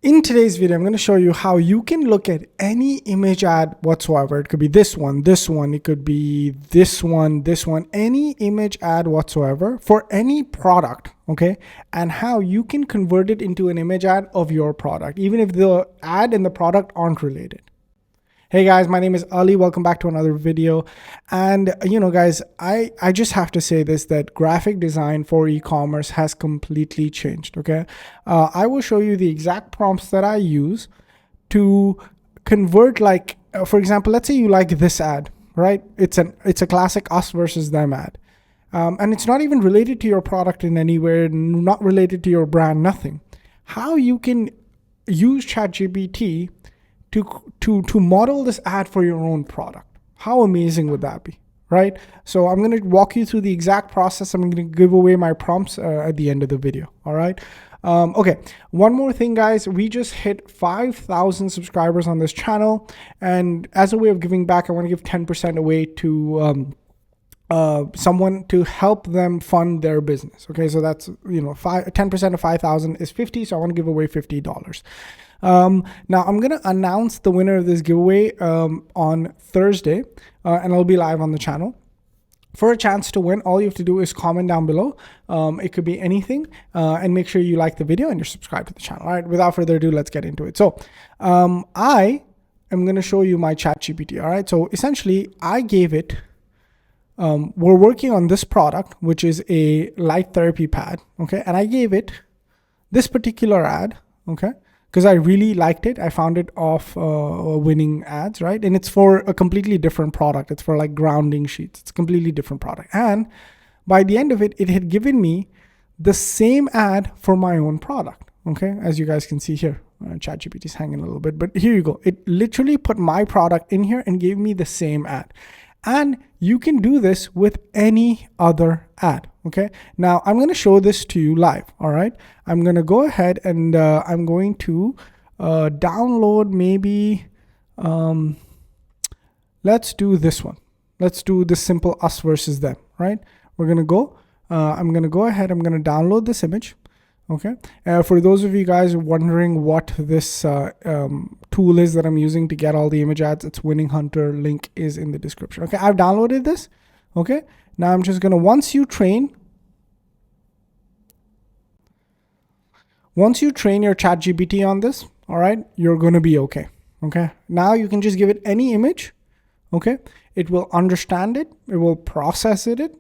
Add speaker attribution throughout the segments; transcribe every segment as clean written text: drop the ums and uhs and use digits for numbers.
Speaker 1: In today's video, I'm going to show you how you can look at any image ad whatsoever. It could be this one, it could be this one, any image ad whatsoever for any product, okay? And how you can convert it into an image ad of your product, even if the ad and the product aren't related. Hey guys, my name is Ali. Welcome back to another video. And guys, I just have to say this, that graphic design for e-commerce has completely changed, okay? I will show you the exact prompts that I use to convert, like, for example, let's say you like this ad, right? It's a classic us versus them ad. And it's not even related to your product in any way, not related to your brand, nothing. How you can use ChatGPT to model this ad for your own product. How amazing would that be, right? So I'm going to walk you through the exact process. I'm going to give away my prompts at the end of the video. All right. Okay. One more thing, guys. We just hit 5,000 subscribers on this channel. And as a way of giving back, I want to give 10% away to someone to help them fund their business. Okay. So that's, 10% of 5,000 is 50. So I want to give away $50. Now I'm going to announce the winner of this giveaway on Thursday, and I'll be live on the channel. For a chance to win, all you have to do is comment down below. It could be anything, and make sure you like the video and you're subscribed to the channel. All right, without further ado, let's get into it. So I am going to show you my ChatGPT. All right, so essentially I gave it, we're working on this product, which is a light therapy pad. Okay, and I gave it this particular ad. Okay, because I really liked it. I found it off winning ads, right? And it's for a completely different product. It's for like grounding sheets. It's a completely different product. And by the end of it, it had given me the same ad for my own product. Okay, as you guys can see here, ChatGPT is hanging a little bit, but here you go. It literally put my product in here and gave me the same ad. And you can do this with any other ad. Okay, now I'm going to show this to you live. All right, I'm going to go ahead and I'm going to download maybe, let's do this one. Let's do the simple us versus them, right? We're going to go, I'm going to go ahead, I'm going to download this image. Okay, for those of you guys wondering what this tool is that I'm using to get all the image ads, it's Winning Hunter. Link is in the description. Okay, I've downloaded this. Okay, now I'm just gonna, once you train your ChatGPT on this, all right, you're gonna be okay. Okay, now you can just give it any image. Okay, it will understand it, it will process it,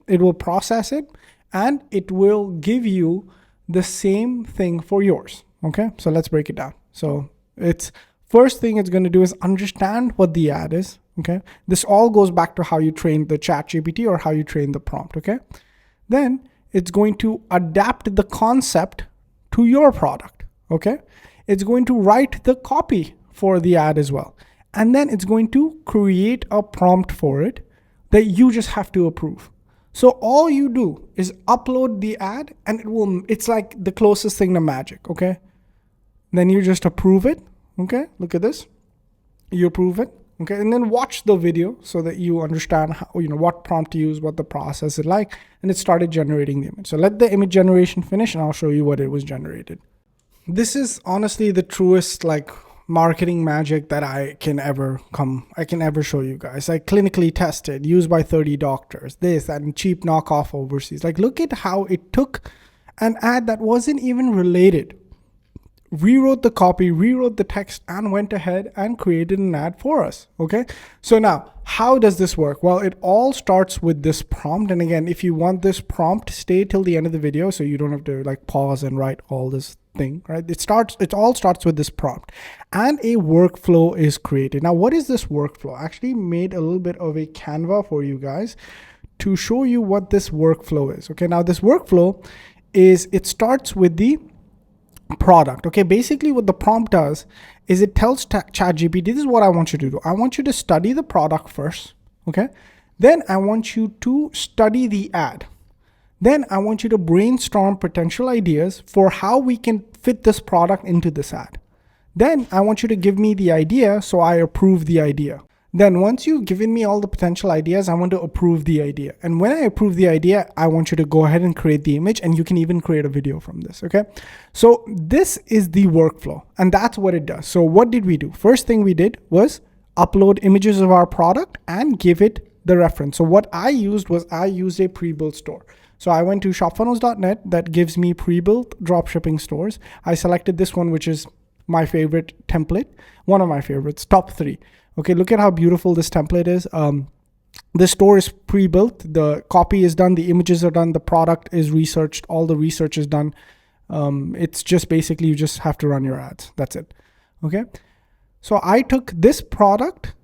Speaker 1: and it will give you the same thing for yours. Okay, so let's break it down. So it's first thing it's going to do is understand what the ad is. Okay, this all goes back to how you train the ChatGPT or how you train the prompt. Okay, then it's going to adapt the concept to your product. Okay, it's going to write the copy for the ad as well, and then it's going to create a prompt for it that you just have to approve. So all you do is upload the ad and it's like the closest thing to magic, okay? Then you just approve it, okay? Look at this. You approve it, okay? And then watch the video so that you understand how, what prompt to use, what the process is like, and it started generating the image. So let the image generation finish and I'll show you what it was generated. This is honestly the truest, like, marketing magic that I can ever show you guys. Like, clinically tested, used by 30 doctors, this and cheap knockoff overseas. Like, look at how it took an ad that wasn't even related, rewrote the copy, rewrote the text, and went ahead and created an ad for us. Okay, so now how does this work? Well, it all starts with this prompt. And again, if you want this prompt, stay till the end of the video so you don't have to like pause and write all this thing, right? It all starts with this prompt, and a workflow is created. Now, what is this workflow? I actually made a little bit of a Canva for you guys to show you what this workflow is. Okay, now this workflow is, it starts with the product. Okay, basically what the prompt does is it tells ChatGPT, this is what I want you to do. I want you to study the product first. Okay, then I want you to study the ad. Then I want you to brainstorm potential ideas for how we can fit this product into this ad. Then I want you to give me the idea, so I approve the idea. Then once you've given me all the potential ideas, I want to approve the idea. And when I approve the idea, I want you to go ahead and create the image, and you can even create a video from this, okay? So this is the workflow, and that's what it does. So what did we do? First thing we did was upload images of our product and give it the reference. So what I used was I used a pre-built store. So I went to shopfunnels.net that gives me pre-built dropshipping stores. I selected this one, which is my favorite template, one of my favorites, top 3. Okay, look at how beautiful this template is. The store is pre-built, the copy is done, the images are done, the product is researched, all the research is done. It's just basically you just have to run your ads. That's it. Okay. So I took this product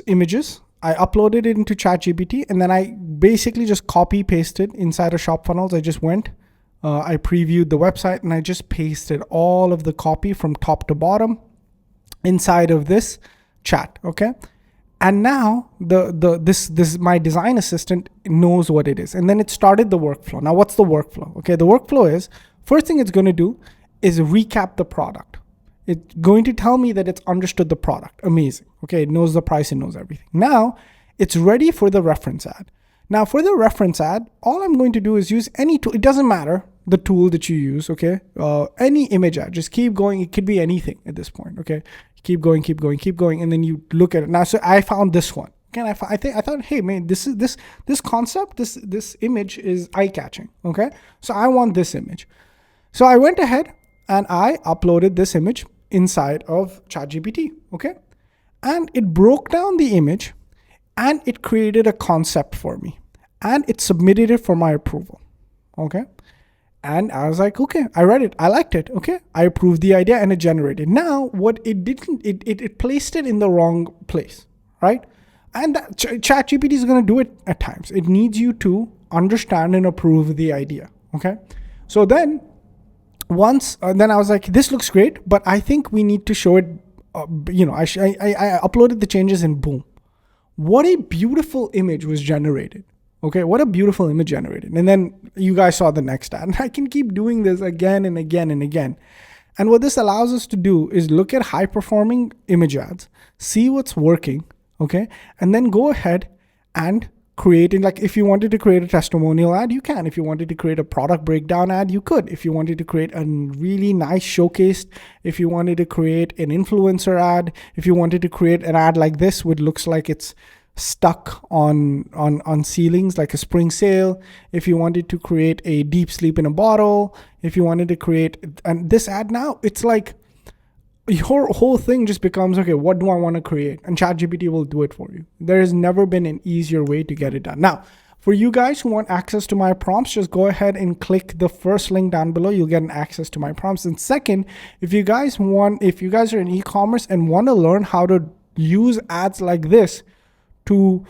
Speaker 1: images, I uploaded it into ChatGPT, and then I basically just copy pasted inside of ShopFunnels. I just went, I previewed the website, and I just pasted all of the copy from top to bottom inside of this chat. Okay. And now this my design assistant knows what it is. And then it started the workflow. Now what's the workflow? Okay. The workflow is, first thing it's going to do is recap the product. It's going to tell me that it's understood the product. Amazing. Okay. It knows the price, it knows everything. Now it's ready for the reference ad. Now for the reference ad, all I'm going to do is use any tool. It doesn't matter the tool that you use. Okay. Any image ad, just keep going. It could be anything at this point. Okay. Keep going, keep going, keep going. And then you look at it. Now, so I found this one. Okay. And I thought, hey man, this concept, this image is eye catching. Okay. So I want this image. So I went ahead and I uploaded this image inside of ChatGPT. Okay. And it broke down the image and it created a concept for me and it submitted it for my approval. Okay. And I was like, okay, I read it. I liked it. Okay. I approved the idea and it generated. Now what it didn't, it placed it in the wrong place, right? And that ChatGPT is going to do it at times. It needs you to understand and approve the idea. Okay. So then then I was like, this looks great, but I think we need to show it, I uploaded the changes and boom. What a beautiful image was generated. Okay, what a beautiful image generated. And then you guys saw the next ad. And I can keep doing this again and again and again. And what this allows us to do is look at high performing image ads, see what's working, okay? And then go ahead and create it. Like if you wanted to create a testimonial ad, you can. If you wanted to create a product breakdown ad, you could. If you wanted to create a really nice showcase, if you wanted to create an influencer ad, if you wanted to create an ad like this, which looks like it's stuck on ceilings like a spring sale, if you wanted to create a deep sleep in a bottle, if you wanted to create, and this ad now, it's like your whole thing just becomes, okay, what do I want to create? And ChatGPT will do it for you. There has never been an easier way to get it done. Now, for you guys who want access to my prompts, just go ahead and click the first link down below. You'll get an access to my prompts. And second, if you guys are in e-commerce and want to learn how to use ads like this to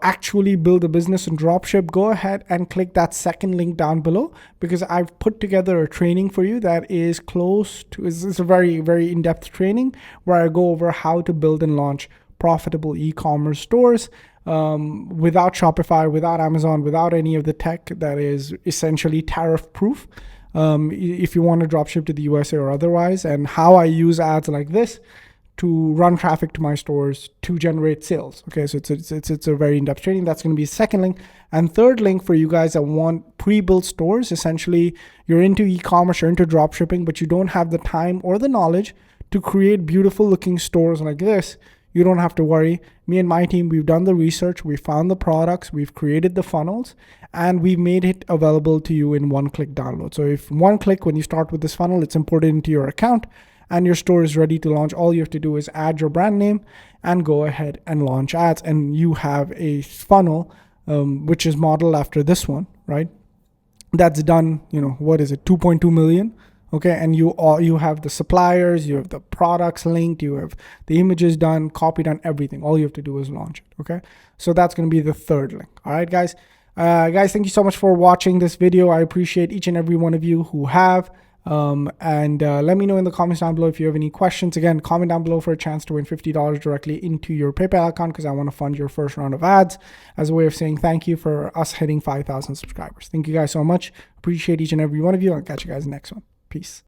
Speaker 1: actually build a business and dropship, go ahead and click that second link down below, because I've put together a training for you that is it's a very, very in-depth training where I go over how to build and launch profitable e-commerce stores without Shopify, without Amazon, without any of the tech that is essentially tariff proof. If you want to dropship to the USA or otherwise, and how I use ads like this to run traffic to my stores to generate sales. Okay, so it's a very in-depth training. That's going to be second link. And third link for you guys that want pre-built stores. Essentially, you're into e-commerce, you're into dropshipping, but you don't have the time or the knowledge to create beautiful looking stores like this. You don't have to worry. Me and my team, we've done the research, we found the products, we've created the funnels, and we've made it available to you in one-click download. So if one click, when you start with this funnel, it's imported into your account, and your store is ready to launch. All you have to do is add your brand name and go ahead and launch ads. And you have a funnel, which is modeled after this one, right? That's done, what is it? 2.2 million. Okay. And you have the suppliers, you have the products linked, you have the images done, copy done, everything. All you have to do is launch it. Okay. So that's going to be the third link. All right, guys. Guys, thank you so much for watching this video. I appreciate each and every one of you who have. Let me know in the comments down below if you have any questions. Again, comment down below for a chance to win $50 directly into your PayPal account, because I want to fund your first round of ads as a way of saying thank you for us hitting 5,000 subscribers. Thank you guys so much. Appreciate each and every one of you. I'll catch you guys next one. Peace.